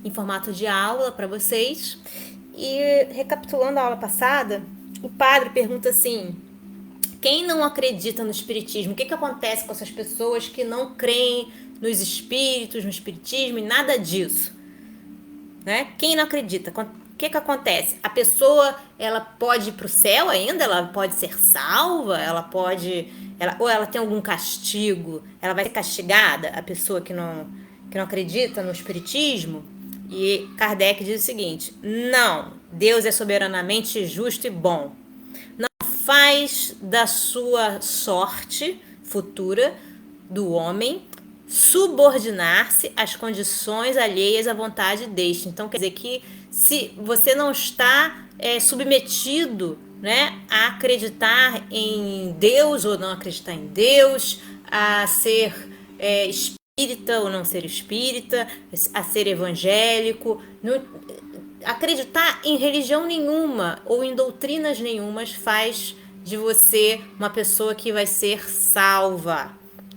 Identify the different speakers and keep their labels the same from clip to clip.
Speaker 1: em formato de aula para vocês. E recapitulando a aula passada, o padre pergunta assim: quem não acredita no espiritismo? O que acontece com essas pessoas que não creem nos espíritos, no espiritismo e nada disso? Né? Quem não acredita? O que acontece? A pessoa, ela pode ir para o céu ainda? Ela pode ser salva? Ou ela tem algum castigo? Ela vai ser castigada? A pessoa que não acredita no espiritismo? E Kardec diz o seguinte: não, Deus é soberanamente justo e bom. Não faz da sua sorte futura do homem subordinar-se às condições alheias à vontade deste. Então, quer dizer que se você não está submetido, né, a acreditar em Deus ou não acreditar em Deus, a ser espírita ou não ser espírita, a ser evangélico, acreditar em religião nenhuma ou em doutrinas nenhumas faz de você uma pessoa que vai ser salva,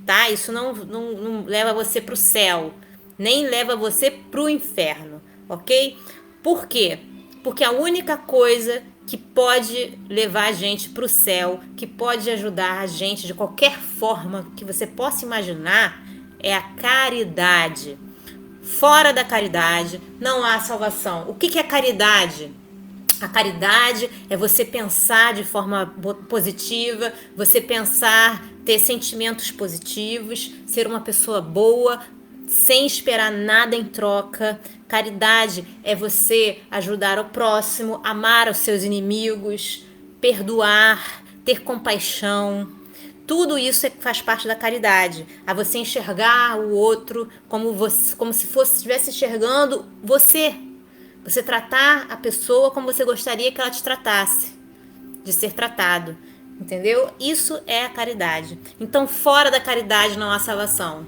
Speaker 1: tá? Isso não leva você para o céu, nem leva você para o inferno, ok? Por quê? Porque a única coisa que pode levar a gente para o céu, que pode ajudar a gente de qualquer forma que você possa imaginar, é a caridade. Fora da caridade não há salvação. O que é caridade? A caridade é você pensar de forma positiva, você pensar, ter sentimentos positivos, ser uma pessoa boa, sem esperar nada em troca. Caridade é você ajudar o próximo, amar os seus inimigos, perdoar, ter compaixão. Tudo isso faz parte da caridade. A você enxergar o outro como se estivesse enxergando você. Você tratar a pessoa como você gostaria que ela te tratasse, de ser tratado. Entendeu? Isso é a caridade. Então, fora da caridade não há salvação.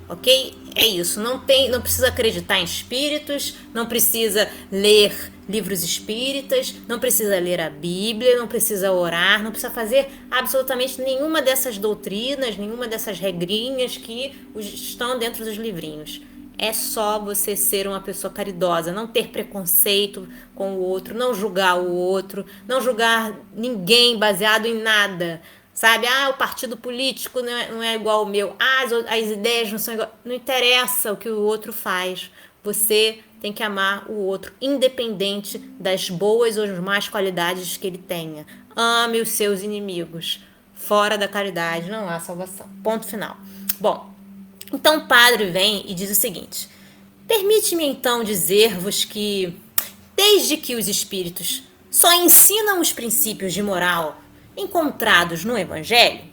Speaker 1: Ok? É isso. Não precisa acreditar em espíritos, não precisa ler livros espíritas, não precisa ler a Bíblia, não precisa orar, não precisa fazer absolutamente nenhuma dessas doutrinas, nenhuma dessas regrinhas que estão dentro dos livrinhos. É só você ser uma pessoa caridosa, não ter preconceito com o outro, não julgar o outro, não julgar ninguém baseado em nada. Sabe? O partido político não é igual ao meu. As ideias não são iguais. Não interessa o que o outro faz. Você tem que amar o outro, independente das boas ou más qualidades que ele tenha. Ame os seus inimigos. Fora da caridade não há salvação. Ponto final. Bom, então o padre vem e diz o seguinte: permite-me então dizer-vos que, desde que os espíritos só ensinam os princípios de moral encontrados no Evangelho,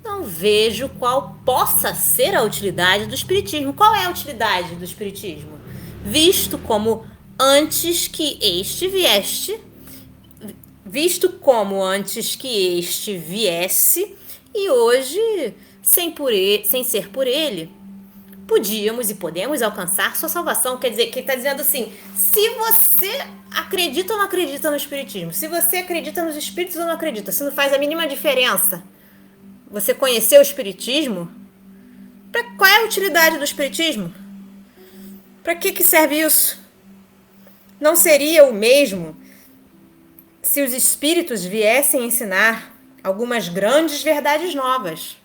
Speaker 1: não vejo qual possa ser a utilidade do Espiritismo. Qual é a utilidade do Espiritismo? Visto como antes que este viesse, e hoje, sem ser por ele, podíamos e podemos alcançar sua salvação. Quer dizer, que ele está dizendo assim: se você acredita ou não acredita no espiritismo, se você acredita nos espíritos ou não acredita, se não faz a mínima diferença você conhecer o espiritismo, qual é a utilidade do espiritismo? Para que serve isso? Não seria o mesmo se os espíritos viessem ensinar algumas grandes verdades novas?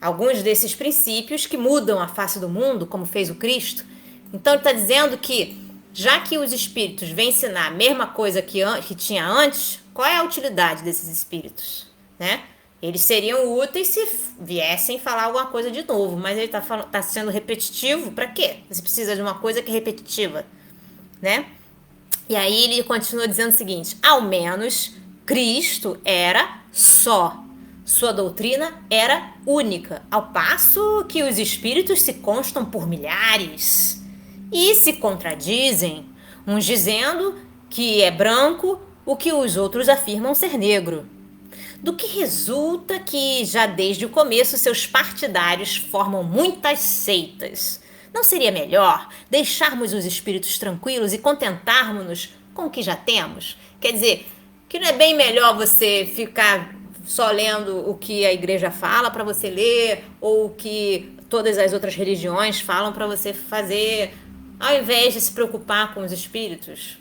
Speaker 1: Alguns desses princípios que mudam a face do mundo, como fez o Cristo. Então ele está dizendo que, já que os espíritos vêm ensinar a mesma coisa que tinha antes, qual é a utilidade desses espíritos? Né? Eles seriam úteis se viessem falar alguma coisa de novo, mas ele está sendo repetitivo. Para quê? Você precisa de uma coisa que é repetitiva. Né? E aí ele continua dizendo o seguinte: ao menos Cristo era só. Sua doutrina era única, ao passo que os espíritos se constam por milhares e se contradizem, uns dizendo que é branco o que os outros afirmam ser negro. Do que resulta que, já desde o começo, seus partidários formam muitas seitas. Não seria melhor deixarmos os espíritos tranquilos e contentarmos-nos com o que já temos? Quer dizer, que não é bem melhor você ficar só lendo o que a igreja fala para você ler, ou o que todas as outras religiões falam para você fazer, ao invés de se preocupar com os espíritos.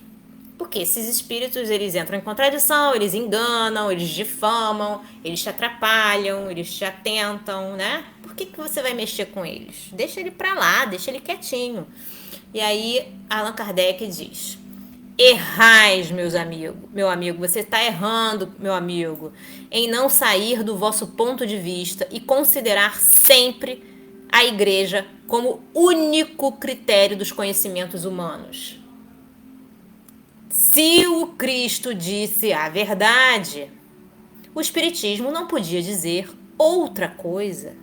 Speaker 1: Porque esses espíritos, eles entram em contradição, eles enganam, eles difamam, eles te atrapalham, eles te atentam, né? Por que você vai mexer com eles? Deixa ele pra lá, deixa ele quietinho. E aí, Allan Kardec diz: errais, meu amigo, você está errando, meu amigo, em não sair do vosso ponto de vista e considerar sempre a igreja como único critério dos conhecimentos humanos. Se o Cristo disse a verdade, o Espiritismo não podia dizer outra coisa.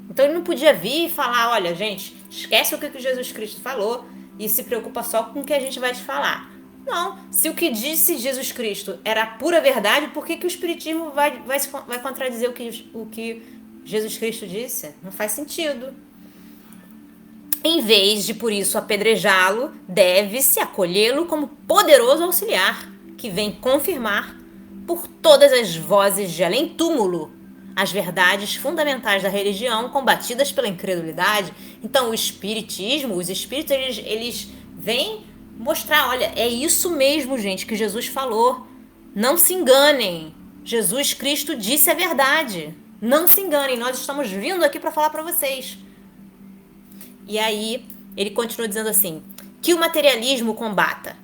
Speaker 1: Então ele não podia vir e falar: olha, gente, esquece o que Jesus Cristo falou e se preocupa só com o que a gente vai te falar. Não, se o que disse Jesus Cristo era a pura verdade, por que o Espiritismo vai contradizer o que Jesus Cristo disse? Não faz sentido. Em vez de, por isso, apedrejá-lo, deve-se acolhê-lo como poderoso auxiliar, que vem confirmar, por todas as vozes de além-túmulo, as verdades fundamentais da religião combatidas pela incredulidade. Então, o espiritismo, os espíritos, eles vêm mostrar: olha, é isso mesmo, gente, que Jesus falou. Não se enganem. Jesus Cristo disse a verdade. Não se enganem, nós estamos vindo aqui para falar para vocês. E aí, ele continua dizendo assim: que o materialismo combata.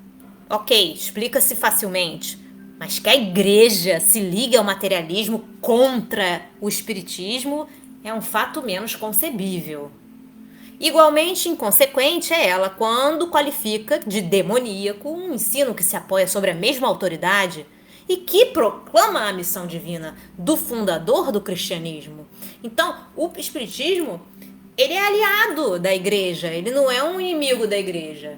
Speaker 1: Ok, explica-se facilmente. Mas que a igreja se ligue ao materialismo contra o espiritismo é um fato menos concebível. Igualmente inconsequente é ela quando qualifica de demoníaco um ensino que se apoia sobre a mesma autoridade e que proclama a missão divina do fundador do cristianismo. Então, o espiritismo, ele é aliado da igreja, ele não é um inimigo da igreja.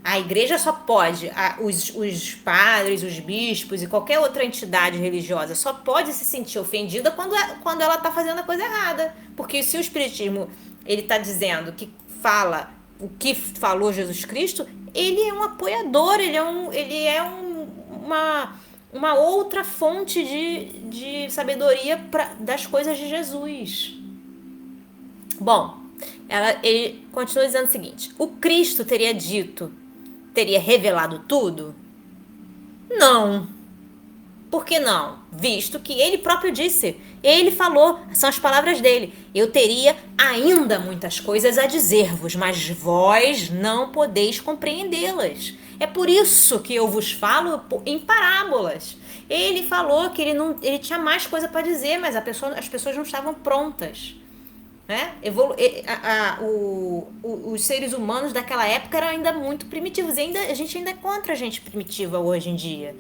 Speaker 1: A igreja só pode, os padres, os bispos e qualquer outra entidade religiosa só pode se sentir ofendida quando ela está fazendo a coisa errada. Porque se o espiritismo ele está dizendo que fala o que falou Jesus Cristo, ele é um apoiador, ele é uma outra fonte de sabedoria das coisas de Jesus. Bom, ele continua dizendo o seguinte: o Cristo teria revelado tudo? Não. Por que não? Visto que ele próprio disse, ele falou, são as palavras dele: eu teria ainda muitas coisas a dizer-vos, mas vós não podeis compreendê-las. É por isso que eu vos falo em parábolas. Ele falou que ele tinha mais coisa para dizer, mas as pessoas não estavam prontas. Né? Os seres humanos daquela época eram ainda muito primitivos. A gente ainda encontra gente primitiva hoje em dia.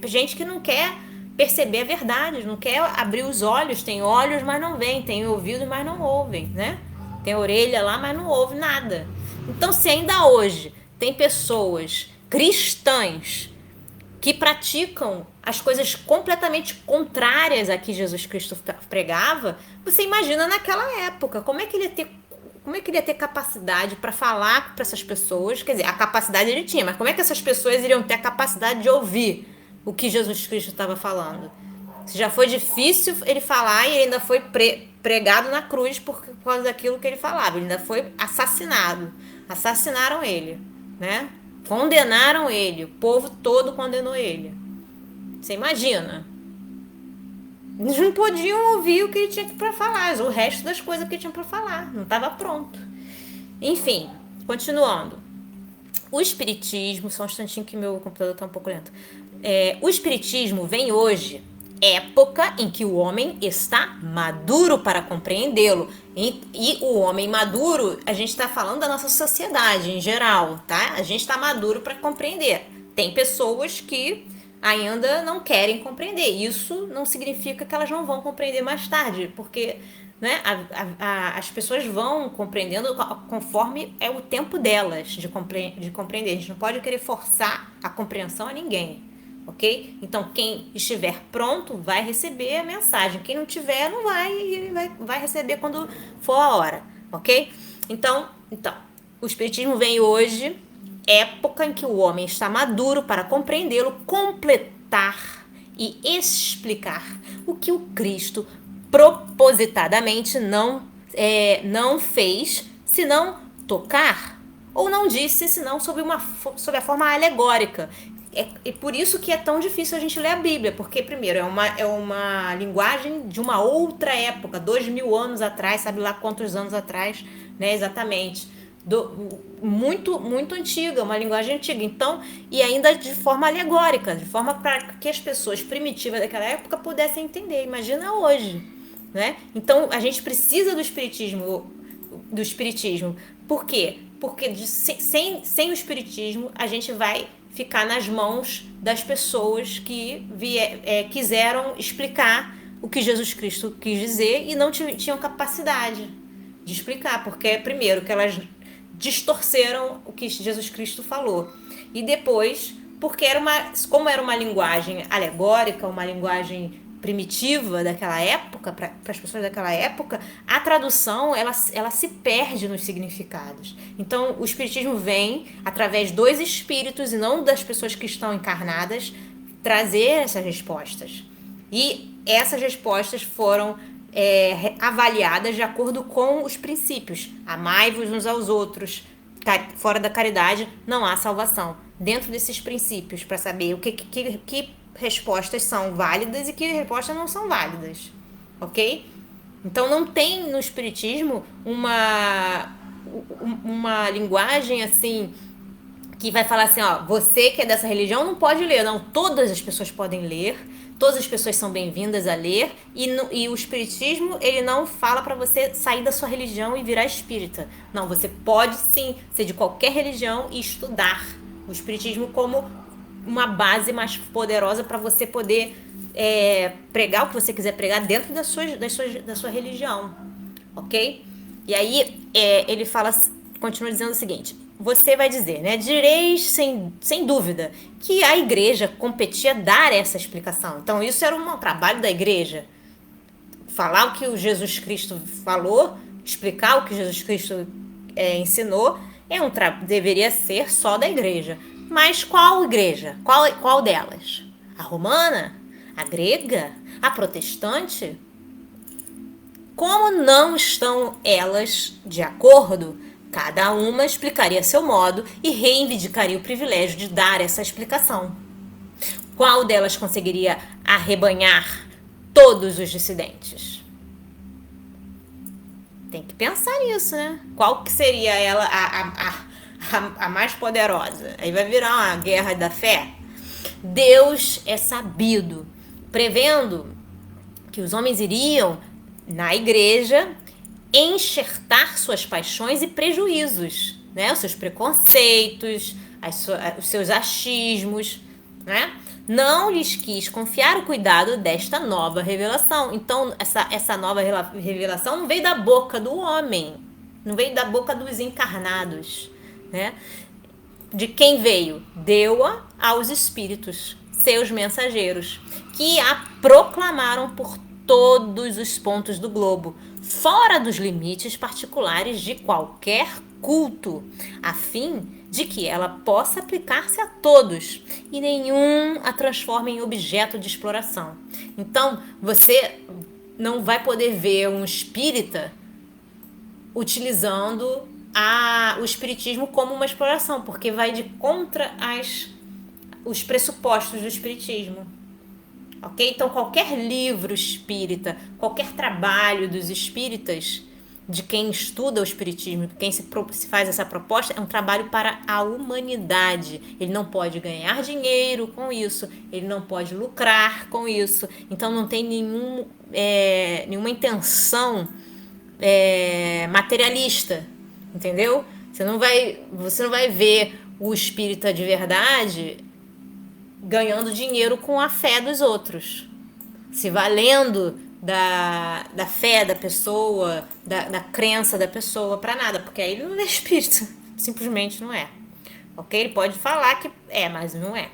Speaker 1: Gente que não quer perceber a verdade, não quer abrir os olhos. Tem olhos, mas não veem. Tem ouvidos, mas não ouvem. Né? Tem orelha lá, mas não ouve nada. Então, se ainda hoje tem pessoas cristãs que praticam as coisas completamente contrárias a que Jesus Cristo pregava, você imagina naquela época, como é que ele ia ter capacidade para falar para essas pessoas? Quer dizer, a capacidade ele tinha, mas como é que essas pessoas iriam ter a capacidade de ouvir o que Jesus Cristo estava falando? Se já foi difícil ele falar e ele ainda foi pregado na cruz por causa daquilo que ele falava, ele ainda foi assassinado. Assassinaram ele, né? Condenaram ele, o povo todo condenou ele. Você imagina? Eles não podiam ouvir o que ele tinha para falar, o resto das coisas que ele tinha para falar, não estava pronto. Enfim, continuando. O espiritismo, só um instantinho que meu computador está um pouco lento. O espiritismo vem hoje, época em que o homem está maduro para compreendê-lo. E o homem maduro, a gente está falando da nossa sociedade em geral, tá? A gente está maduro para compreender. Tem pessoas que ainda não querem compreender. Isso não significa que elas não vão compreender mais tarde, porque né, as pessoas vão compreendendo conforme é o tempo delas de compreender. A gente não pode querer forçar a compreensão a ninguém. Ok? Então, quem estiver pronto vai receber a mensagem. Quem não tiver, não vai, e vai receber quando for a hora. Ok? Então, o espiritismo vem hoje, época em que o homem está maduro para compreendê-lo, completar e explicar o que o Cristo propositadamente não fez, senão tocar ou não disse, senão sob a forma alegórica. E por isso que é tão difícil a gente ler a Bíblia, porque, primeiro, é uma linguagem de uma outra época, 2000 anos atrás, sabe lá quantos anos atrás, né, exatamente. Muito, muito antiga, uma linguagem antiga. Então, e ainda de forma alegórica, de forma para que as pessoas primitivas daquela época pudessem entender. Imagina hoje, né? Então, a gente precisa do espiritismo. Por quê? Porque sem o espiritismo a gente vai ficar nas mãos das pessoas que quiseram explicar o que Jesus Cristo quis dizer e não tinham capacidade de explicar, porque primeiro que elas distorceram o que Jesus Cristo falou e depois porque como era uma linguagem alegórica, uma linguagem primitiva daquela época, para as pessoas daquela época, a tradução ela se perde nos significados. Então, o espiritismo vem através dos espíritos e não das pessoas que estão encarnadas trazer essas respostas. E essas respostas foram avaliadas de acordo com os princípios. Amai-vos uns aos outros. Fora da caridade não há salvação. Dentro desses princípios, para saber o que respostas são válidas e que respostas não são válidas, ok? Então não tem no espiritismo uma linguagem assim que vai falar assim, ó, você que é dessa religião não pode ler. Não, todas as pessoas podem ler, todas as pessoas são bem-vindas a ler e o espiritismo, ele não fala para você sair da sua religião e virar espírita. Não, você pode sim ser de qualquer religião e estudar o espiritismo como uma base mais poderosa para você poder pregar o que você quiser pregar dentro da sua religião, ok? E aí ele continua dizendo o seguinte: você vai dizer, né? Direis sem dúvida que a igreja competia dar essa explicação. Então isso era um trabalho da igreja, falar o que o Jesus Cristo falou, explicar o que Jesus Cristo ensinou, deveria ser só da igreja. Mas qual igreja? Qual delas? A romana? A grega? A protestante? Como não estão elas de acordo, cada uma explicaria seu modo e reivindicaria o privilégio de dar essa explicação. Qual delas conseguiria arrebanhar todos os dissidentes? Tem que pensar nisso, né? Qual que seria ela a mais poderosa? Aí vai virar uma guerra da fé. Deus é sabido, prevendo que os homens iriam na igreja enxertar suas paixões e prejuízos, né? Os seus preconceitos, os seus achismos, né? Não lhes quis confiar o cuidado desta nova revelação. Então, essa nova revelação não veio da boca do homem, não veio da boca dos encarnados, né? De quem veio? Deu-a aos espíritos, seus mensageiros, que a proclamaram por todos os pontos do globo, fora dos limites particulares de qualquer culto, a fim de que ela possa aplicar-se a todos e nenhum a transforme em objeto de exploração. Então, você não vai poder ver um espírita utilizando o espiritismo como uma exploração, porque vai de contra os pressupostos do espiritismo. Ok? Então, qualquer livro espírita, qualquer trabalho dos espíritas, de quem estuda o espiritismo, quem se faz essa proposta, é um trabalho para a humanidade. Ele não pode ganhar dinheiro com isso, ele não pode lucrar com isso. Então, não tem nenhuma intenção materialista, entendeu? Você não vai ver o espírita de verdade ganhando dinheiro com a fé dos outros, se valendo da fé da pessoa, da crença da pessoa para nada, porque aí ele não é espírita, simplesmente não é, ok? Ele pode falar que mas não é.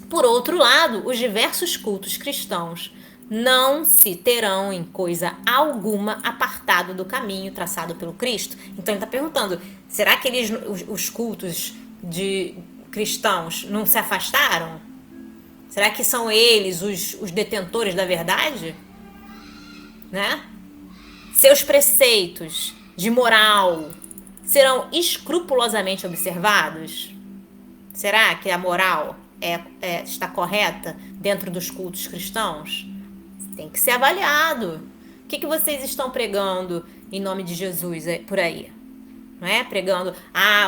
Speaker 1: Por outro lado, os diversos cultos cristãos não se terão em coisa alguma apartado do caminho traçado pelo Cristo. Então ele está perguntando, será que os cultos de cristãos não se afastaram? Será que são eles os detentores da verdade? Né? Seus preceitos de moral, serão escrupulosamente observados? Será que a moral está correta dentro dos cultos cristãos? Tem que ser avaliado. O que vocês estão pregando em nome de Jesus por aí? Não é? Pregando,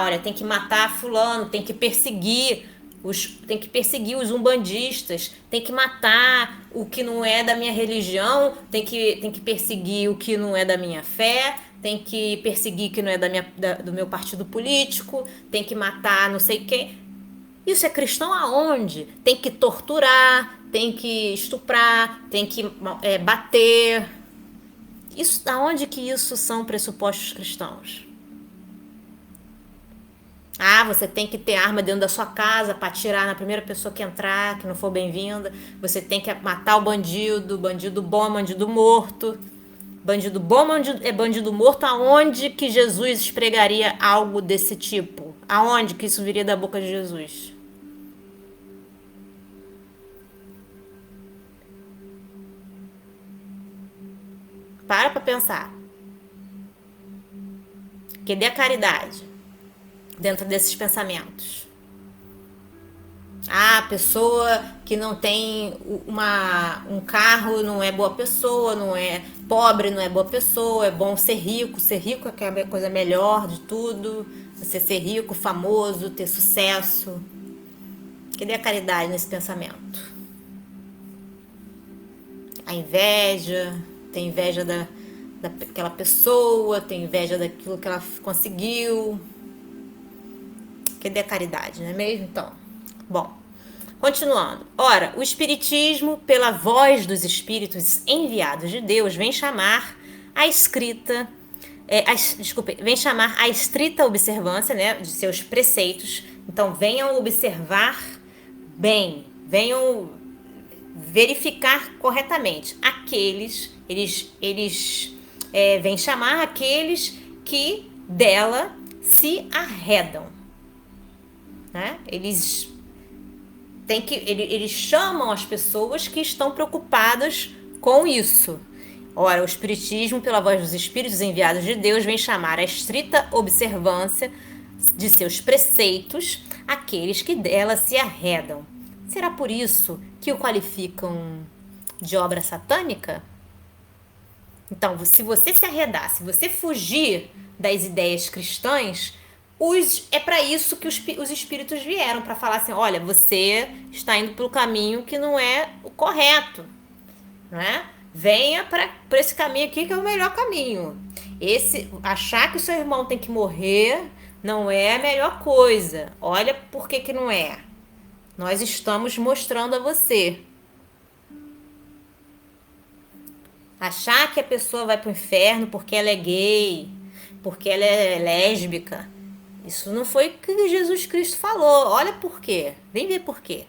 Speaker 1: olha, tem que matar fulano, tem que perseguir os umbandistas, tem que matar o que não é da minha religião, tem que perseguir o que não é da minha fé, tem que perseguir o que não é do meu partido político, tem que matar não sei quem. Isso é cristão aonde? Tem que torturar, tem que estuprar, tem que bater. Isso, aonde que isso são pressupostos cristãos? Você tem que ter arma dentro da sua casa para atirar na primeira pessoa que entrar, que não for bem-vinda. Você tem que matar o bandido bom, bandido morto. Bandido bom é bandido morto. Aonde que Jesus pregaria algo desse tipo? Aonde que isso viria da boca de Jesus? Para pensar. Cadê a caridade dentro desses pensamentos? A pessoa que não tem um carro não é boa pessoa, não é pobre, não é boa pessoa, é bom ser rico é a coisa melhor de tudo, você ser rico, famoso, ter sucesso. Cadê a caridade nesse pensamento? A inveja, tem inveja daquela pessoa, tem inveja daquilo que ela conseguiu. Cadê a caridade, não é mesmo? Então, bom, continuando. Ora, o Espiritismo, pela voz dos Espíritos enviados de Deus, vem chamar a estrita observância, né, de seus preceitos. Então, venham observar bem, venham verificar corretamente eles vêm chamar aqueles que dela se arredam, né? Eles chamam as pessoas que estão preocupadas com isso. Ora, o Espiritismo, pela voz dos Espíritos enviados de Deus, vem chamar a estrita observância de seus preceitos aqueles que dela se arredam. Será por isso que o qualificam de obra satânica? Então, se você se arredar, se você fugir das ideias cristãs, é para isso que os espíritos vieram, para falar assim, olha, você está indo pelo caminho que não é o correto, não é? Venha para esse caminho aqui que é o melhor caminho. Achar que o seu irmão tem que morrer não é a melhor coisa. Olha por que não é. Nós estamos mostrando a você. Achar que a pessoa vai pro inferno porque ela é gay, porque ela é lésbica. Isso não foi o que Jesus Cristo falou. Olha por quê. Vem ver por quê.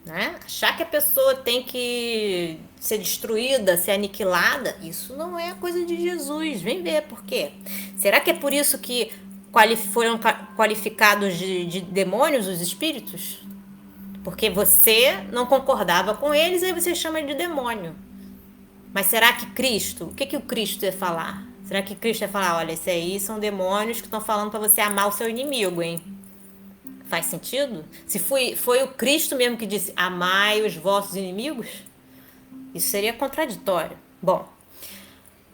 Speaker 1: Né? Achar que a pessoa tem que ser destruída, ser aniquilada, isso não é coisa de Jesus. Vem ver por quê. Será que é por isso que foram qualificados de demônios os espíritos? Porque você não concordava com eles, aí você chama de demônio. Mas será que Cristo, o que o Cristo ia falar? Será que Cristo ia falar, olha, esses aí são demônios que estão falando para você amar o seu inimigo, hein? Faz sentido? Se foi o Cristo mesmo que disse, amai os vossos inimigos? Isso seria contraditório. Bom,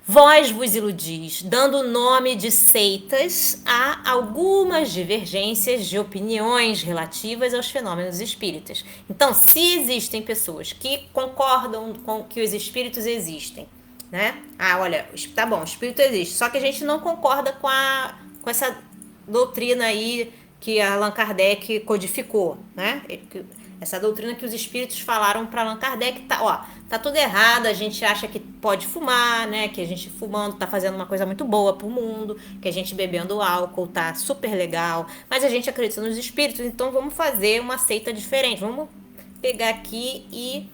Speaker 1: vós vos iludis, dando o nome de seitas a algumas divergências de opiniões relativas aos fenômenos espíritas. Então, se existem pessoas que concordam com que os espíritos existem, né? Olha, tá bom, o espírito existe, só que a gente não concorda com essa doutrina aí que Allan Kardec codificou, né? Essa doutrina que os espíritos falaram para Allan Kardec, tá tudo errado, a gente acha que pode fumar, né? Que a gente fumando tá fazendo uma coisa muito boa pro mundo, que a gente bebendo álcool tá super legal, mas a gente acredita nos espíritos, então vamos fazer uma seita diferente, vamos pegar aqui e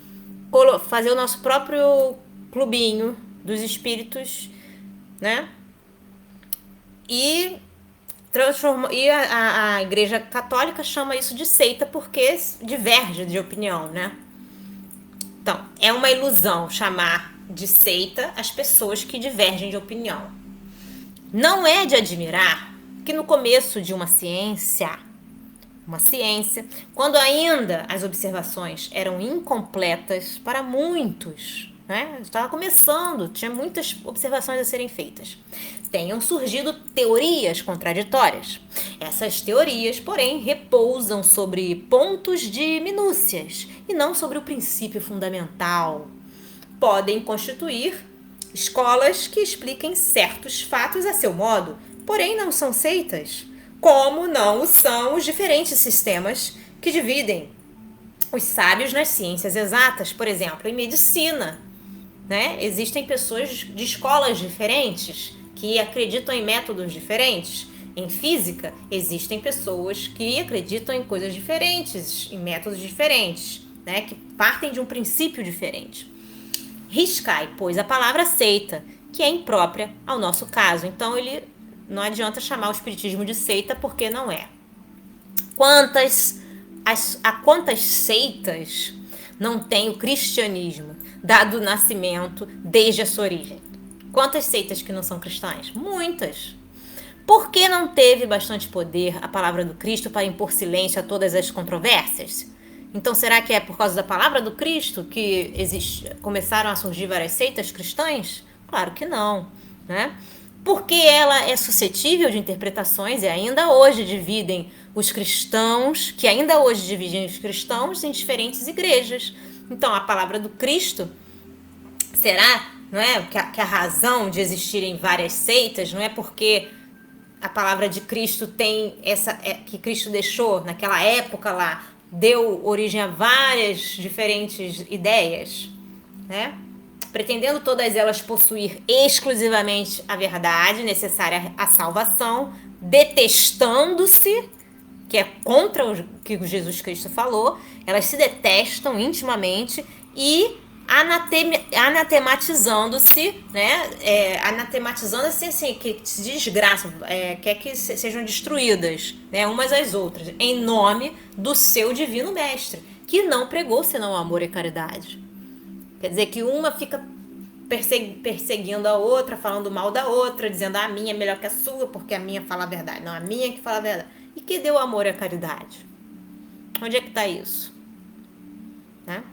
Speaker 1: fazer o nosso próprio clubinho dos espíritos, né? E a Igreja Católica chama isso de seita porque diverge de opinião, né? Então, é uma ilusão chamar de seita as pessoas que divergem de opinião. Não é de admirar que no começo de uma ciência, quando ainda as observações eram incompletas para muitos, né? Estava começando, tinha muitas observações a serem feitas. Tenham surgido teorias contraditórias. Essas teorias, porém, repousam sobre pontos de minúcias e não sobre o princípio fundamental. Podem constituir escolas que expliquem certos fatos a seu modo, porém não são seitas, como não o são os diferentes sistemas que dividem os sábios nas ciências exatas, por exemplo, em medicina. Né? Existem pessoas de escolas diferentes que acreditam em métodos diferentes. Em física, existem pessoas que acreditam em coisas diferentes, em métodos diferentes, né? Que partem de um princípio diferente. Riscai, pois, a palavra seita, que é imprópria ao nosso caso. Então, ele não adianta chamar o espiritismo de seita, porque não é. Quantas seitas não tem o cristianismo, dado o nascimento desde a sua origem? Quantas seitas que não são cristãs? Muitas. Por que não teve bastante poder a palavra do Cristo para impor silêncio a todas as controvérsias? Então, será que é por causa da palavra do Cristo que começaram a surgir várias seitas cristãs? Claro que não, né? Porque ela é suscetível de interpretações e ainda hoje dividem os cristãos, em diferentes igrejas. Então, a palavra do Cristo, será, não é, que a razão de existirem várias seitas não é porque a palavra de Cristo tem que Cristo deixou naquela época lá, deu origem a várias diferentes ideias, né? Pretendendo todas elas possuir exclusivamente a verdade necessária à salvação, detestando-se, que é contra o que Jesus Cristo falou, elas se detestam intimamente e anatematizando-se, né? Anatematizando-se assim, que se desgraçam, quer que sejam destruídas, né? Umas às outras, em nome do seu divino mestre, que não pregou senão o amor e caridade. Quer dizer que uma fica perseguindo a outra, falando mal da outra, dizendo a minha é melhor que a sua, porque a minha fala a verdade. Não, a minha que fala a verdade. E que deu amor e a caridade? Onde é que está isso? Né?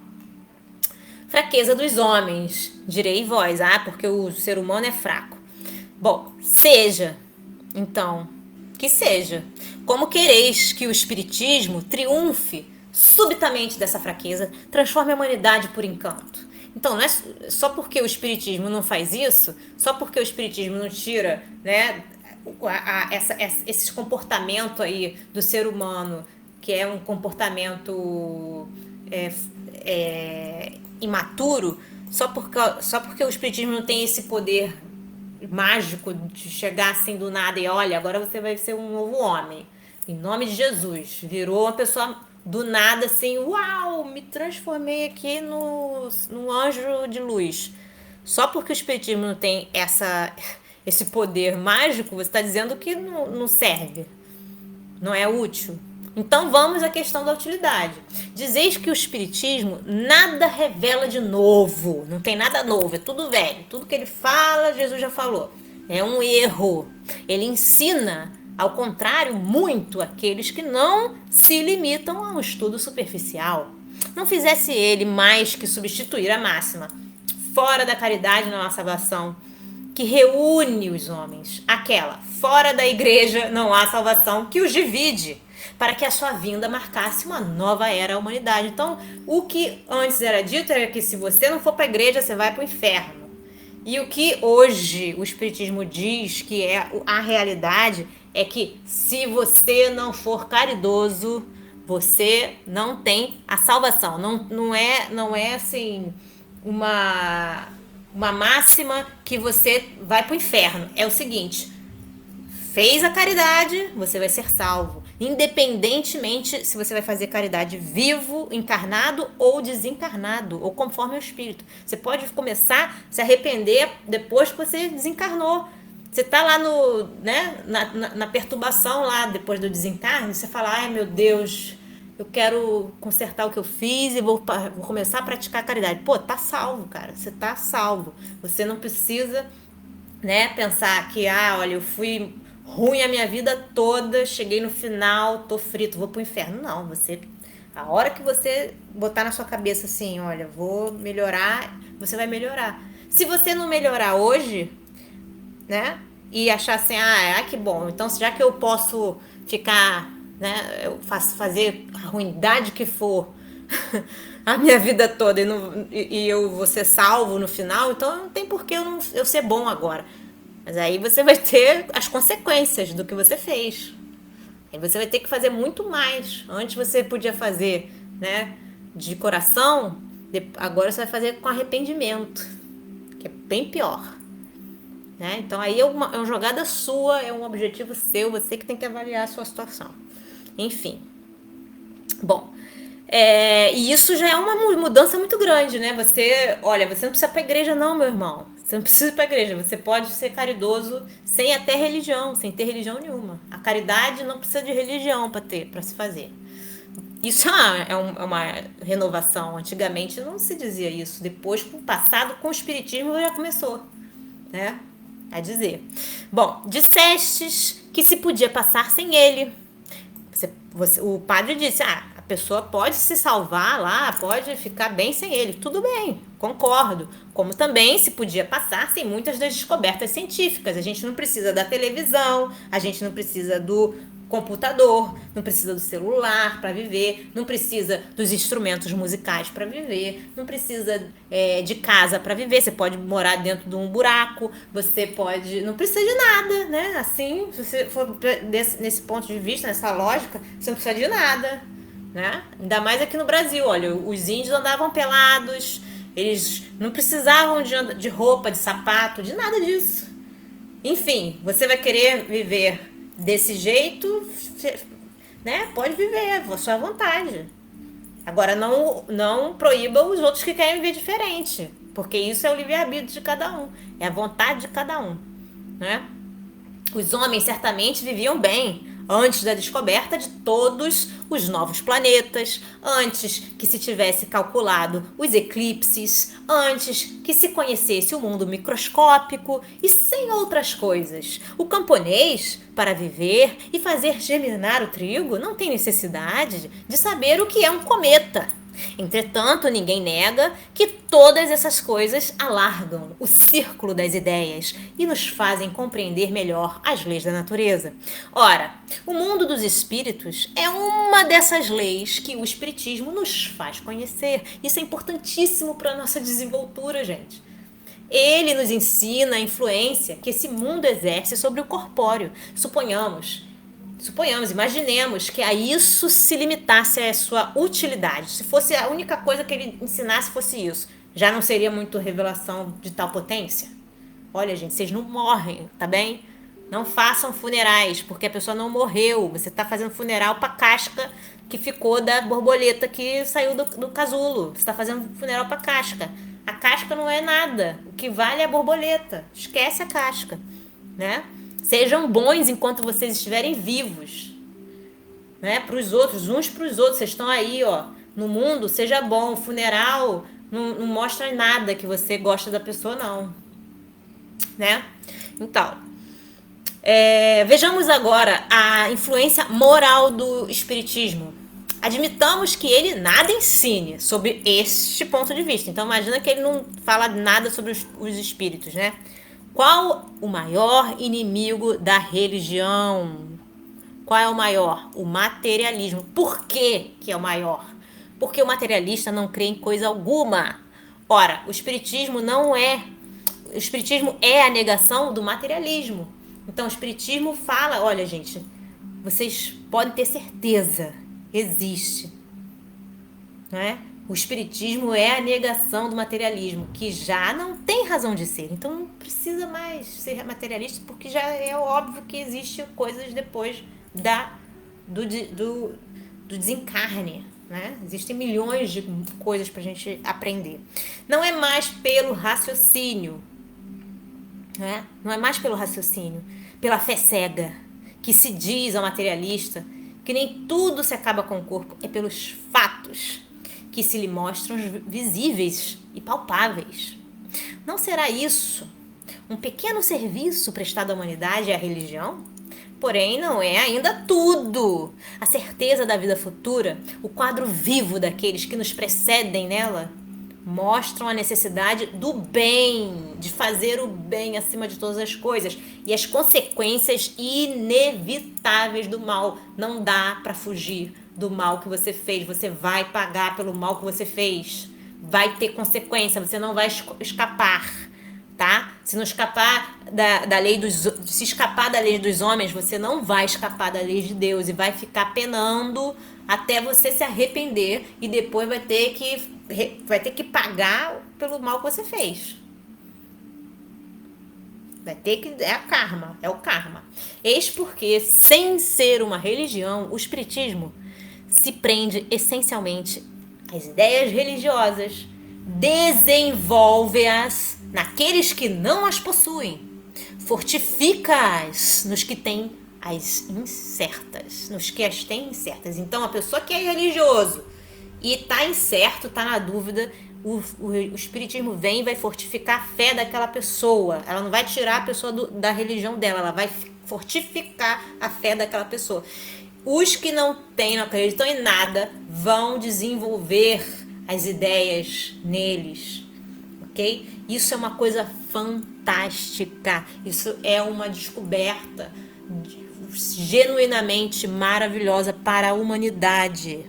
Speaker 1: Fraqueza dos homens, direi vós, porque o ser humano é fraco. Bom, seja, então, que seja. Como quereis que o espiritismo triunfe subitamente dessa fraqueza, transforme a humanidade por encanto. Então, não é só porque o espiritismo não faz isso, só porque o espiritismo não tira, né, esse comportamento aí do ser humano, que é um comportamento imaturo, só porque o espiritismo não tem esse poder mágico de chegar assim do nada e olha, agora você vai ser um novo homem. Em nome de Jesus. Virou uma pessoa do nada assim, uau, me transformei aqui no anjo de luz. Só porque o espiritismo não tem esse poder mágico, você está dizendo que não serve, não é útil. Então vamos à questão da utilidade. Dizeis que o espiritismo nada revela de novo, não tem nada novo, é tudo velho, tudo que ele fala, Jesus já falou. É um erro. Ele ensina, ao contrário, muito aqueles que não se limitam a um estudo superficial. Não fizesse ele mais que substituir a máxima: fora da caridade não há salvação, que reúne os homens, aquela fora da igreja não há salvação, que os divide, para que a sua vinda marcasse uma nova era à humanidade. Então, o que antes era dito era que se você não for para a igreja, você vai para o inferno. E o que hoje o espiritismo diz que é a realidade é que se você não for caridoso, você não tem a salvação. Não é assim uma máxima que você vai para o inferno. É o seguinte: fez a caridade, você vai ser salvo. Independentemente se você vai fazer caridade vivo, encarnado ou desencarnado, ou conforme o espírito. Você pode começar a se arrepender depois que você desencarnou. Você está lá na perturbação lá depois do desencarne, você fala, ai meu Deus, eu quero consertar o que eu fiz e vou começar a praticar a caridade. Pô, tá salvo, cara, você tá salvo. Você não precisa né? Pensar que, olha, eu fui ruim a minha vida toda, cheguei no final, tô frito, vou pro inferno. Não, a hora que você botar na sua cabeça assim, olha, vou melhorar, você vai melhorar. Se você não melhorar hoje, né? E achar assim, que bom, então já que eu posso ficar, né? Eu faço fazer a ruindade que for a minha vida toda e eu vou ser salvo no final, então não tem por que eu ser bom agora. Mas aí você vai ter as consequências do que você fez. Aí você vai ter que fazer muito mais. Antes você podia fazer, né, de coração, agora você vai fazer com arrependimento, que é bem pior. Né? Então aí é uma jogada sua, é um objetivo seu, você que tem que avaliar a sua situação. Enfim. Bom, e isso já é uma mudança muito grande, né? Olha, você não precisa ir pra igreja não, meu irmão. Você não precisa ir pra igreja. Você pode ser caridoso sem até religião, sem ter religião nenhuma. A caridade não precisa de religião para se fazer. Isso é uma renovação. Antigamente não se dizia isso. Depois, com o passado, com o espiritismo já começou, né? A dizer. Bom, dissestes que se podia passar sem ele. O padre disse, a pessoa pode se salvar lá, pode ficar bem sem ele. Tudo bem, concordo. Como também se podia passar sem muitas das descobertas científicas. A gente não precisa da televisão, a gente não precisa do computador, não precisa do celular para viver, não precisa dos instrumentos musicais para viver, não precisa de casa para viver. Você pode morar dentro de um buraco, você pode, não precisa de nada, né? Assim, se você for nesse ponto de vista, nessa lógica, você não precisa de nada, né? Ainda mais aqui no Brasil, olha, os índios andavam pelados, eles não precisavam de roupa, de sapato, de nada disso. Enfim, você vai querer viver desse jeito, né? Pode viver, à sua vontade. Agora não proíba os outros que querem viver diferente, porque isso é o livre-arbítrio de cada um, é a vontade de cada um, né? Os homens certamente viviam bem antes da descoberta de todos os novos planetas, antes que se tivesse calculado os eclipses, antes que se conhecesse o mundo microscópico e sem outras coisas. O camponês, para viver e fazer germinar o trigo, não tem necessidade de saber o que é um cometa. Entretanto, ninguém nega que todas essas coisas alargam o círculo das ideias e nos fazem compreender melhor as leis da natureza. Ora, o mundo dos espíritos é uma dessas leis que o espiritismo nos faz conhecer. Isso é importantíssimo para a nossa desenvoltura, gente. Ele nos ensina a influência que esse mundo exerce sobre o corpóreo. Imaginemos que a isso se limitasse a sua utilidade. Se fosse a única coisa que ele ensinasse fosse isso, já não seria muito revelação de tal potência? Olha, gente, vocês não morrem, tá bem? Não façam funerais, porque a pessoa não morreu. Você está fazendo funeral para casca que ficou da borboleta que saiu do casulo. Você está fazendo funeral para casca. A casca não é nada. O que vale é a borboleta. Esquece a casca, né? Sejam bons enquanto vocês estiverem vivos, né? Para os outros, uns para os outros. Vocês estão aí, ó, no mundo, seja bom. O funeral não mostra nada que você gosta da pessoa, não, né? Então, vejamos agora a influência moral do espiritismo. Admitamos que ele nada ensine sobre este ponto de vista. Então, imagina que ele não fala nada sobre os espíritos, né? Qual o maior inimigo da religião? Qual é o maior? O materialismo. Por que é o maior? Porque o materialista não crê em coisa alguma. Ora, o espiritismo é a negação do materialismo. Então, o espiritismo fala, olha, gente, vocês podem ter certeza, existe, né? O espiritismo é a negação do materialismo, que já não tem razão de ser. Então não precisa mais ser materialista, porque já é óbvio que existem coisas depois do desencarne, né? Existem milhões de coisas para a gente aprender. Não é mais pelo raciocínio, né? Não é mais pelo raciocínio, pela fé cega, que se diz ao materialista que nem tudo se acaba com o corpo, é pelos fatos que se lhe mostram visíveis e palpáveis. Não será isso um pequeno serviço prestado à humanidade é a religião. Porém, não é ainda tudo. A certeza da vida futura, o quadro vivo daqueles que nos precedem nela, mostram a necessidade do bem, de fazer o bem acima de todas as coisas e as consequências inevitáveis do mal. Não dá para fugir do mal que você fez. Você vai pagar pelo mal que você fez. Vai ter consequência, você não vai escapar, tá? Se não escapar da lei se escapar da lei dos homens, você não vai escapar da lei de Deus e vai ficar penando até você se arrepender e depois vai ter que pagar pelo mal que você fez. Vai ter que é o karma. Eis porque, sem ser uma religião, o espiritismo se prende essencialmente às ideias religiosas, desenvolve-as naqueles que não as possuem, fortifica-as nos que têm as incertas, nos que as têm incertas. Então, a pessoa que é religioso e tá incerto, tá na dúvida, o espiritismo vem e vai fortificar a fé daquela pessoa. Ela não vai tirar a pessoa da religião dela, ela vai fortificar a fé daquela pessoa. Os que não acreditam em nada, vão desenvolver as ideias neles, ok? Isso é uma coisa fantástica. Isso é uma descoberta genuinamente maravilhosa para a humanidade.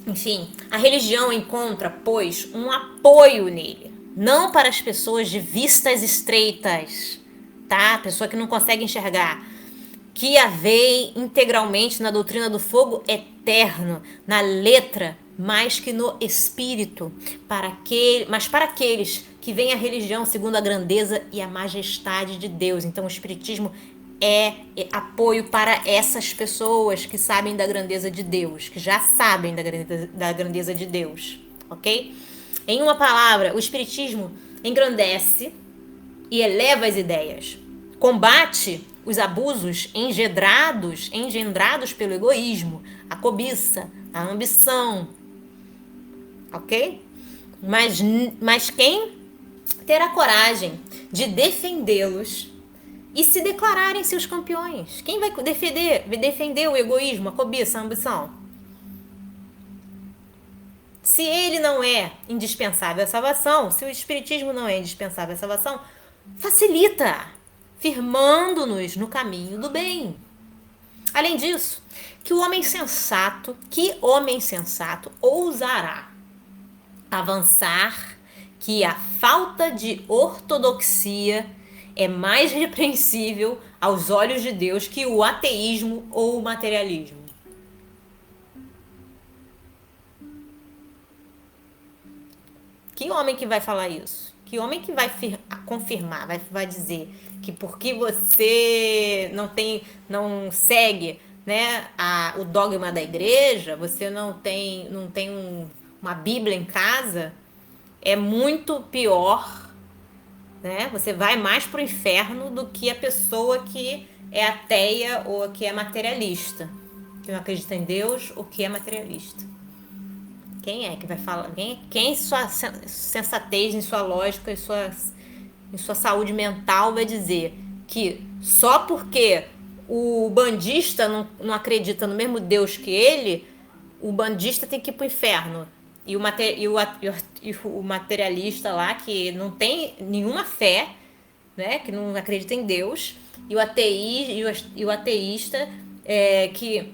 Speaker 1: Enfim, a religião encontra, pois, um apoio nele, não para as pessoas de vistas estreitas, tá? A pessoa que não consegue enxergar, que a vê integralmente na doutrina do fogo eterno, na letra, mais que no espírito, mas para aqueles que veem a religião segundo a grandeza e a majestade de Deus. Então, o espiritismo é apoio para essas pessoas que sabem da grandeza de Deus, que já sabem da grandeza de Deus, ok? Em uma palavra, o espiritismo engrandece e eleva as ideias, combate os abusos engendrados pelo egoísmo, a cobiça, a ambição, ok? Mas quem terá coragem de defendê-los e se declararem seus campeões? Quem vai defender o egoísmo, a cobiça, a ambição? Se ele não é indispensável à salvação, se o espiritismo não é indispensável à salvação, facilita, firmando-nos no caminho do bem. Além disso, que homem sensato ousará avançar que a falta de ortodoxia é mais repreensível aos olhos de Deus que o ateísmo ou o materialismo? Que homem que vai falar isso? Que homem que vai confirmar, vai dizer que porque você não segue, né, o dogma da igreja, você não tem uma Bíblia em casa, é muito pior, né? Você vai mais pro inferno do que a pessoa que é ateia ou que é materialista, que não acredita em Deus ou que é materialista. Quem é que vai falar? Quem em sua sensatez, em sua lógica, em sua saúde mental vai dizer que só porque o bandista não acredita no mesmo Deus que ele, o bandista tem que ir pro inferno? E o materialista lá, que não tem nenhuma fé, né, que não acredita em Deus, e o ateísta que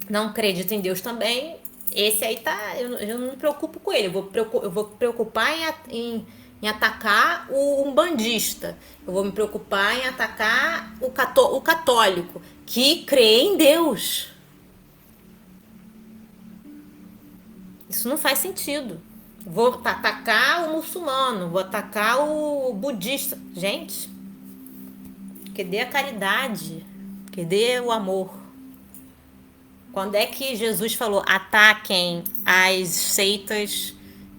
Speaker 1: não acredita em Deus também, esse aí tá. Eu não me preocupo com ele. Eu vou preocupar em atacar o umbandista. Eu vou me preocupar em atacar o católico que crê em Deus. Isso não faz sentido. Vou atacar o muçulmano, vou atacar o budista. Gente, cadê a caridade? Cadê o amor? Quando é que Jesus falou ataquem as seitas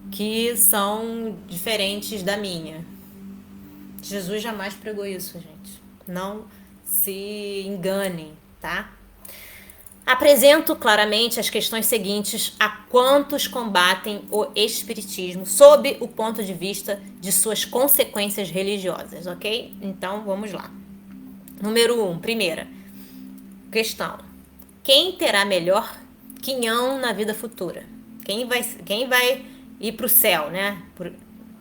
Speaker 1: que são diferentes da minha? Jesus jamais pregou isso, gente. Não se enganem, tá? Apresento claramente as questões seguintes a quantos combatem o espiritismo sob o ponto de vista de suas consequências religiosas, ok? Então, vamos lá. Número 1, primeira questão. Quem terá melhor quinhão na vida futura? Quem vai ir para o céu, né?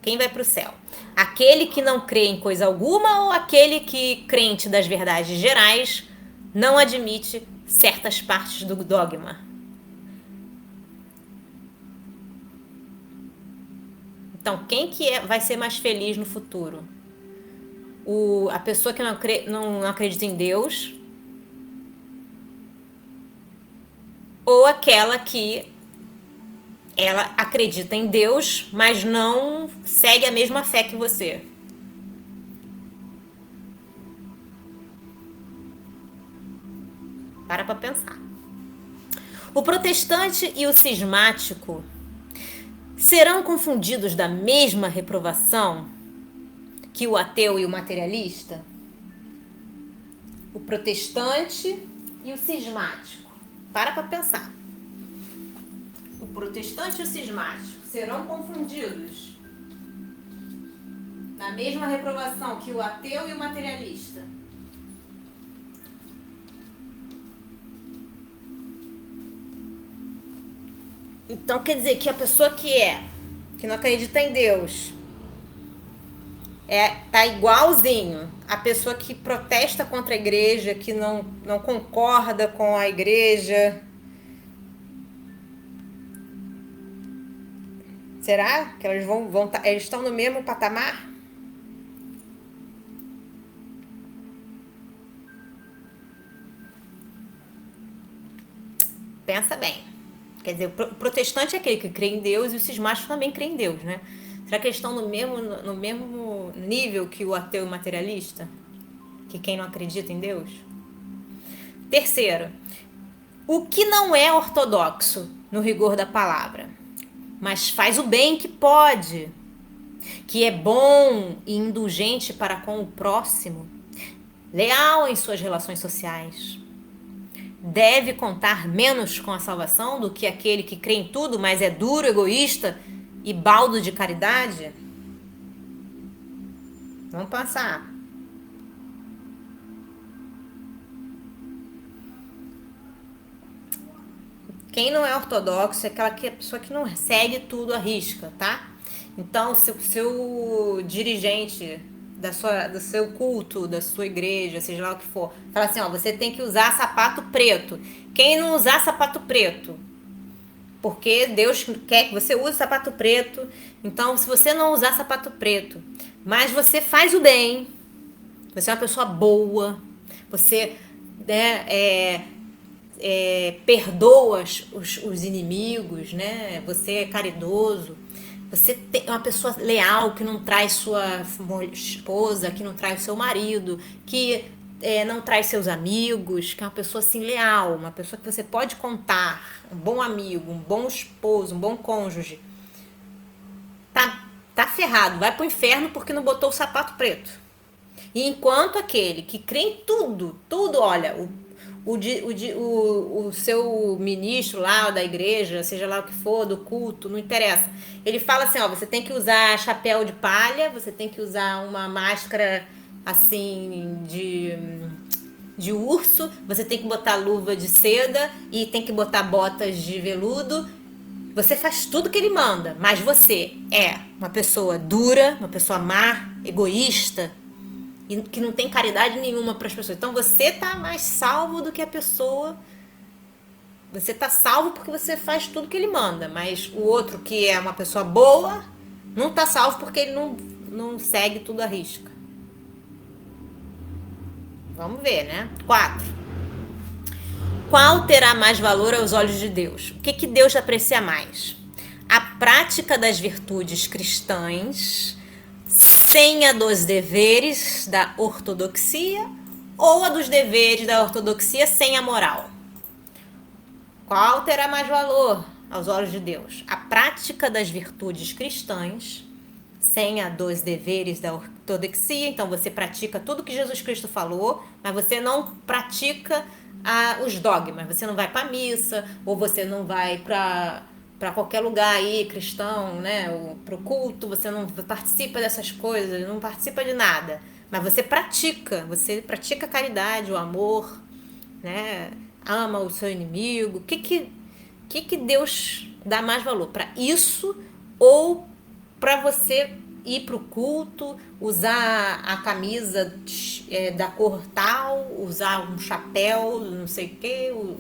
Speaker 1: Quem vai para o céu? Aquele que não crê em coisa alguma ou aquele que, crente das verdades gerais, não admite certas partes do dogma? Então, quem que vai ser mais feliz no futuro? A pessoa que não acredita em Deus ou aquela que ela acredita em Deus, mas não segue a mesma fé que você? Para pensar. O protestante e o cismático serão confundidos da mesma reprovação que o ateu e o materialista? O protestante e o cismático. Para pensar. O protestante e o cismático serão confundidos na mesma reprovação que o ateu e o materialista? Então quer dizer que a pessoa que não acredita em Deus tá igualzinho a pessoa que protesta contra a igreja, que não concorda com a igreja. Será que eles eles estão no mesmo patamar? Pensa bem. Quer dizer, o protestante é aquele que crê em Deus e os cismáticos também creem em Deus, né? Será que eles estão no mesmo nível que o ateu e o materialista? Que quem não acredita em Deus? Terceiro, o que não é ortodoxo no rigor da palavra, mas faz o bem que pode, que é bom e indulgente para com o próximo, leal em suas relações sociais, deve contar menos com a salvação do que aquele que crê em tudo, mas é duro, egoísta e baldo de caridade? Vamos passar. Quem não é ortodoxo é aquela pessoa que não segue tudo à risca, tá? Então, se o seu dirigente do seu culto, da sua igreja, seja lá o que for, fala assim, ó, você tem que usar sapato preto. Quem não usar sapato preto? Porque Deus quer que você use sapato preto. Então, se você não usar sapato preto, mas você faz o bem, você é uma pessoa boa, você perdoa os inimigos, né? Você é caridoso, você é uma pessoa leal que não traz sua esposa, que não traz o seu marido, que não traz seus amigos, que é uma pessoa assim leal, uma pessoa que você pode contar, um bom amigo, um bom esposo, um bom cônjuge. Tá ferrado, vai pro inferno porque não botou o sapato preto. E enquanto aquele que crê em tudo, olha, o seu ministro lá da igreja, seja lá o que for, do culto, não interessa. Ele fala assim, ó, você tem que usar chapéu de palha, você tem que usar uma máscara assim de urso, você tem que botar luva de seda e tem que botar botas de veludo. Você faz tudo que ele manda, mas você é uma pessoa dura, uma pessoa má, egoísta, e que não tem caridade nenhuma para as pessoas. Então você tá mais salvo do que a pessoa. Você tá salvo porque você faz tudo que ele manda, mas o outro que é uma pessoa boa não tá salvo porque ele não segue tudo à risca. Vamos ver, né? 4. Qual terá mais valor aos olhos de Deus? O que Deus aprecia mais? A prática das virtudes cristãs sem a dos deveres da ortodoxia ou a dos deveres da ortodoxia sem a moral? Qual terá mais valor aos olhos de Deus? A prática das virtudes cristãs sem a dos deveres da ortodoxia. Então você pratica tudo que Jesus Cristo falou, mas você não pratica os dogmas. Você não vai para missa, ou você não vai para qualquer lugar aí cristão, né, para o culto, você não participa dessas coisas, não participa de nada, mas você pratica a caridade, o amor, né, ama o seu inimigo. O que Deus dá mais valor, para isso ou para você ir para o culto, usar a camisa da cor tal, usar um chapéu, não sei o quê? O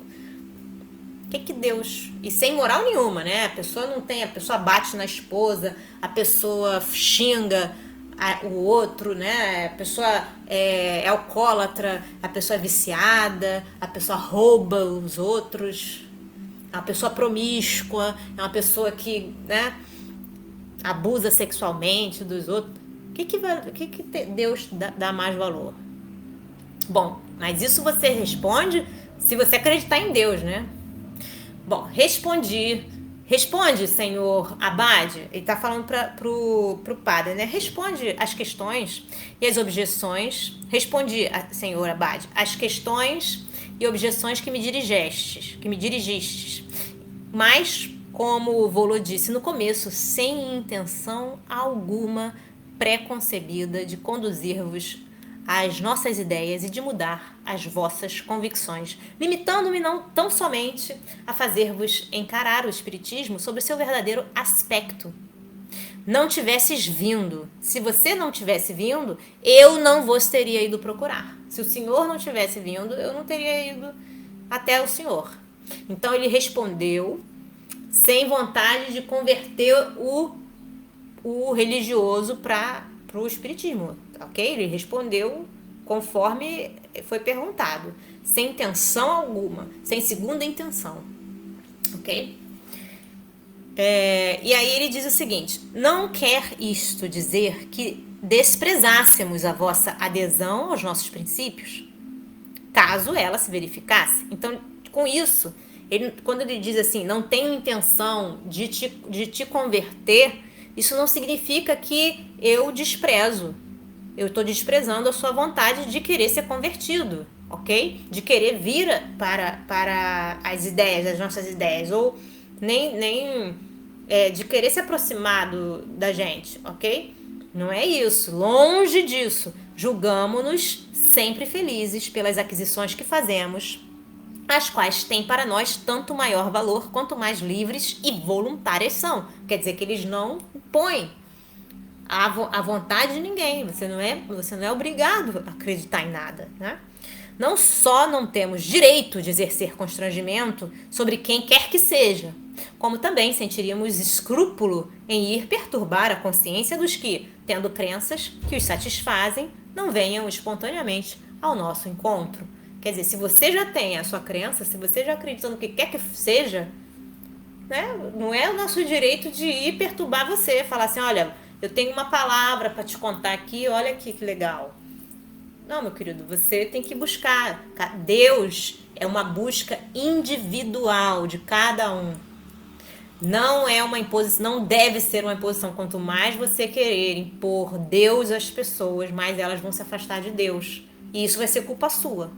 Speaker 1: que Deus... E sem moral nenhuma, né? A pessoa bate na esposa, a pessoa xinga o outro, né? A pessoa é alcoólatra, a pessoa é viciada, a pessoa rouba os outros, é uma pessoa promíscua, é uma pessoa que, né, abusa sexualmente dos outros. O que Deus dá mais valor? Bom, mas isso você responde se você acreditar em Deus, né? Bom, responde, senhor Abade. Ele está falando pro padre, né? Responde as questões e as objeções. Responde, senhor Abade, as questões e objeções que me dirigistes. Mas, como o Volo disse no começo, sem intenção alguma preconcebida de conduzir-vos às nossas ideias e de mudar as vossas convicções, limitando-me não tão somente a fazer-vos encarar o Espiritismo sob o seu verdadeiro aspecto. Não tivesses vindo. Se você não tivesse vindo, eu não vos teria ido procurar. Se o senhor não tivesse vindo, eu não teria ido até o senhor. Então ele respondeu sem vontade de converter o religioso para o espiritismo, ok? Ele respondeu conforme foi perguntado, sem intenção alguma, sem segunda intenção, ok? E aí ele diz o seguinte: não quer isto dizer que desprezássemos a vossa adesão aos nossos princípios, caso ela se verificasse. Então, com isso, quando ele diz assim, não tenho intenção de te converter, isso não significa que eu desprezo. Eu estou desprezando a sua vontade de querer ser convertido, ok? De querer vir para as ideias, as nossas ideias, ou nem de querer se aproximar da gente, ok? Não é isso, longe disso. Julgamo-nos sempre felizes pelas aquisições que fazemos, as quais têm para nós tanto maior valor quanto mais livres e voluntárias são. Quer dizer que eles não impõem a vontade de ninguém. Você não é obrigado a acreditar em nada, né? Não só não temos direito de exercer constrangimento sobre quem quer que seja, como também sentiríamos escrúpulo em ir perturbar a consciência dos que, tendo crenças que os satisfazem, não venham espontaneamente ao nosso encontro. Quer dizer, se você já tem a sua crença, se você já acredita no que quer que seja, né, não é o nosso direito de ir perturbar você, falar assim, olha, eu tenho uma palavra para te contar aqui, olha aqui que legal. Não, meu querido, você tem que buscar. Deus é uma busca individual de cada um. Não é uma imposição, não deve ser uma imposição. Quanto mais você querer impor Deus às pessoas, mais elas vão se afastar de Deus. E isso vai ser culpa sua,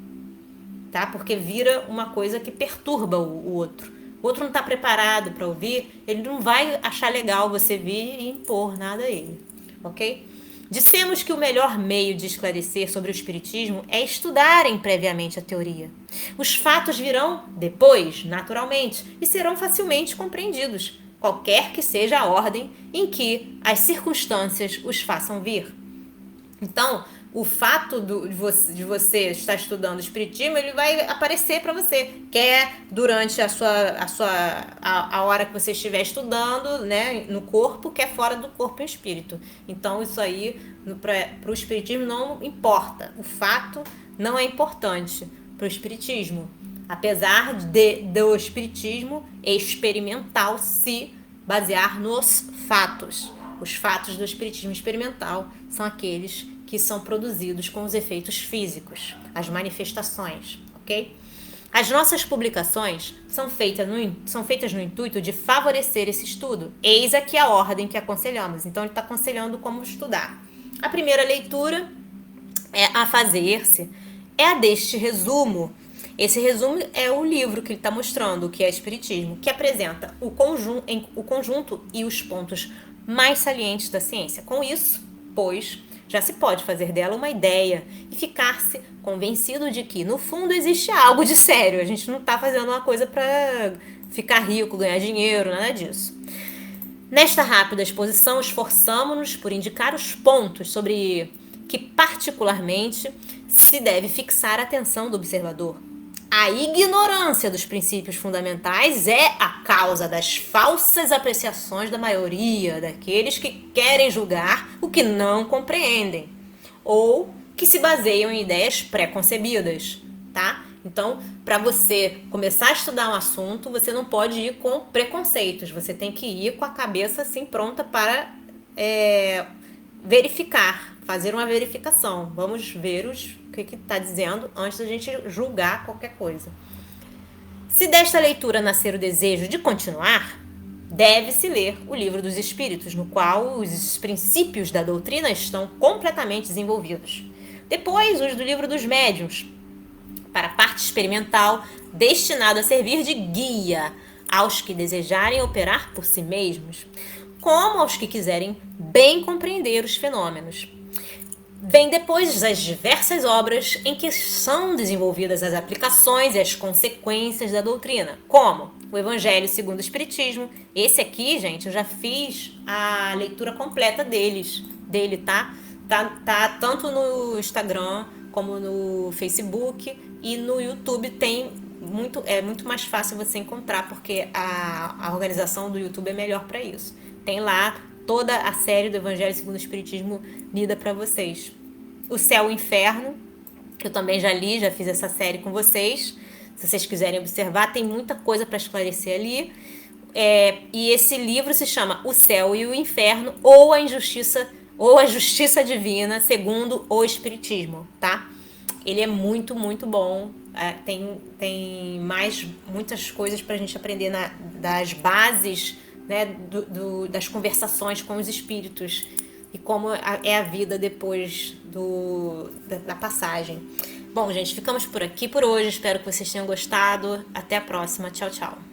Speaker 1: tá? Porque vira uma coisa que perturba o outro. O outro não está preparado para ouvir, ele não vai achar legal você vir e impor nada a ele, ok? Dissemos que o melhor meio de esclarecer sobre o espiritismo é estudarem previamente a teoria. Os fatos virão depois, naturalmente, e serão facilmente compreendidos, qualquer que seja a ordem em que as circunstâncias os façam vir. Então, o fato de você estar estudando o espiritismo, ele vai aparecer para você, quer durante a hora que você estiver estudando, né, no corpo, quer fora do corpo e espírito. Então, isso aí para o espiritismo não importa. O fato não é importante para o espiritismo, apesar do espiritismo experimental se basear nos fatos. Os fatos do espiritismo experimental são aqueles que são produzidos com os efeitos físicos, as manifestações, ok? As nossas publicações são feitas no intuito de favorecer esse estudo. Eis aqui a ordem que aconselhamos. Então, ele está aconselhando como estudar. A primeira leitura a fazer-se é a deste resumo, Esse resumo é o livro que ele está mostrando, o que é Espiritismo, que apresenta o conjunto e os pontos mais salientes da ciência. Com isso, pois, já se pode fazer dela uma ideia e ficar-se convencido de que, no fundo, existe algo de sério. A gente não está fazendo uma coisa para ficar rico, ganhar dinheiro, nada disso. Nesta rápida exposição, esforçamo-nos por indicar os pontos sobre que, particularmente, se deve fixar a atenção do observador. A ignorância dos princípios fundamentais é a causa das falsas apreciações da maioria daqueles que querem julgar o que não compreendem ou que se baseiam em ideias pré-concebidas, tá? Então, para você começar a estudar um assunto, você não pode ir com preconceitos, você tem que ir com a cabeça assim pronta para verificar, fazer uma verificação. Vamos ver o que está dizendo antes da gente julgar qualquer coisa. Se desta leitura nascer o desejo de continuar, deve-se ler o Livro dos Espíritos, no qual os princípios da doutrina estão completamente desenvolvidos. Depois, os do Livro dos Médiuns, para a parte experimental, destinado a servir de guia aos que desejarem operar por si mesmos, como aos que quiserem bem compreender os fenômenos. Vem depois as diversas obras em que são desenvolvidas as aplicações e as consequências da doutrina, como o Evangelho segundo o Espiritismo. Esse aqui, gente, eu já fiz a leitura completa dele, tá? Tá tanto no Instagram como no Facebook e no YouTube tem é muito mais fácil você encontrar, porque a organização do YouTube é melhor para isso. Tem lá toda a série do Evangelho segundo o Espiritismo lida para vocês. O Céu e o Inferno, que eu também já li, já fiz essa série com vocês. Se vocês quiserem observar, tem muita coisa para esclarecer ali. E esse livro se chama O Céu e o Inferno, ou a Justiça Divina, segundo o Espiritismo, tá? Ele é muito, muito bom. Tem muitas coisas para a gente aprender das bases, né, das conversações com os espíritos e como é a vida depois da passagem. Bom, gente, ficamos por aqui por hoje. Espero que vocês tenham gostado. Até a próxima. Tchau, tchau.